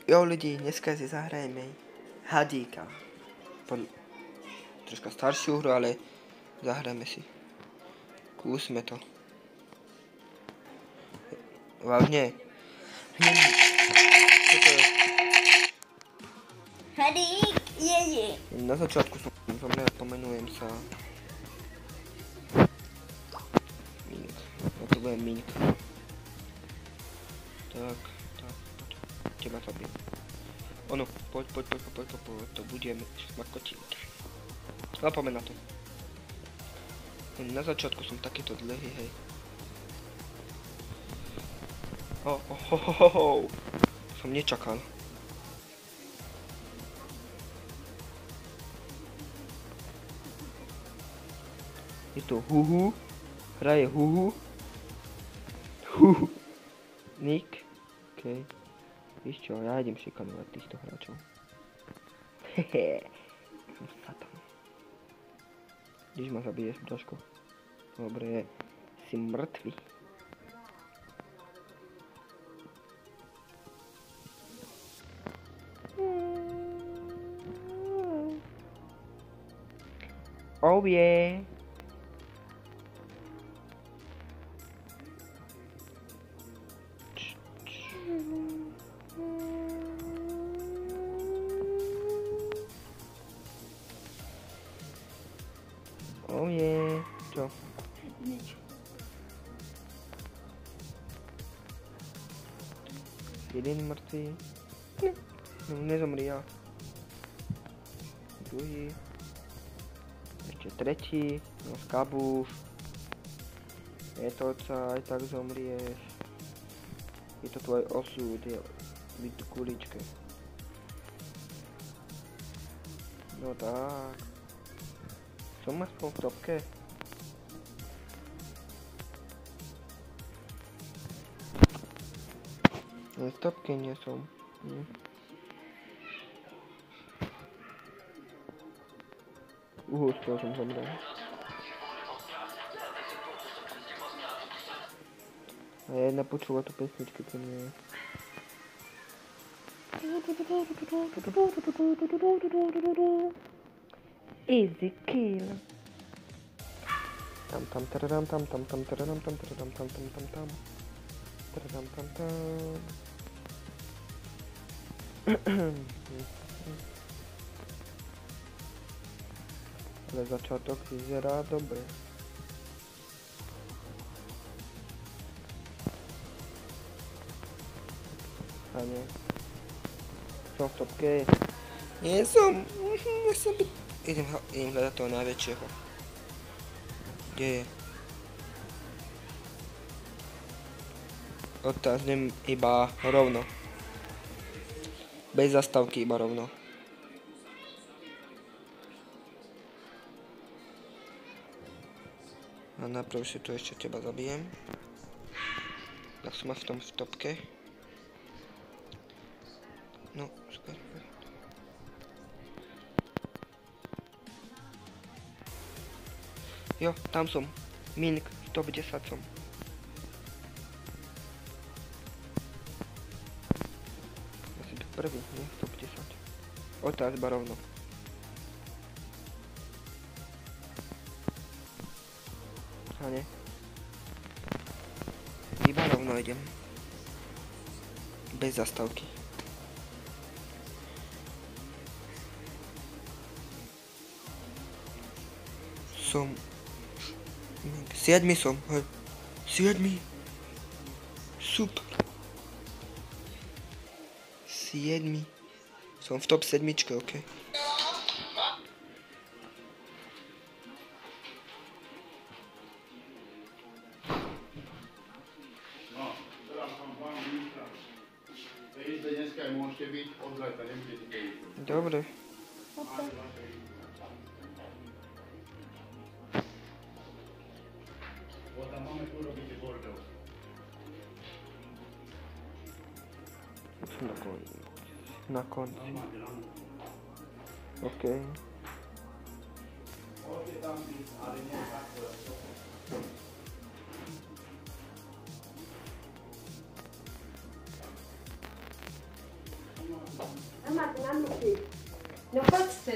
Jo lidi, dneska si zahrajeme Hadíka. Troška staršiu hru, ale zahrajeme si. Skúsme to. Vážne. Čo to je? Hadík je. Na začiatku som zomrel, pomenujem sa Mink. Ja to budem Mink. Tak. Teba zabijem. Ono, poď, to budem šmakotík. Ale poďme na to. Na začiatku som takýto dlhý, hej. Som nečakal. Je to Huhu. Hraje Huhu. Nick. OK. Víš čo, ja idem šikanovať týchto hráčov. Hehe. Satan. Když ma zabiješ, Braško. Dobre, si mŕtvy. Oh yeah. Oh yeah. Čo? Nič. Jeden mŕtvý. No, nezomri ja. Druhý. Ešte tretí. No skabúš. Je to ca, aj tak zomrieš. Je to tvoj osud, je byť tu kuličke. No tak. Som aspoň v topke. V topke nie som. Z toho som zomrel. A jedna počúva tú pesničku, to nie je. Easy kill. Tam tararam tam tararam tam tararam tam tararam tam. Ale začiatok vyzerá dobre. A nie. Som v topke. Nie som. Idem hľadať toho najväčšieho. Kde je? Odtáznem iba rovno. Bez zastávky, iba rovno. A najprv si tu ešte teba zabijem. Tak som v tom v topke. No, super. Jo, tam som. Mink, top 10 som. Asi byť prvý, nie? Top 10. Otáz barovno. A nie. Iba rovno idem. Bez zastávky. Som... 7 som, hej. 7. Super. 7. Som v top 7, ok. Dobre. Na konci. OK. A Martyna, no ty. No chodź ty.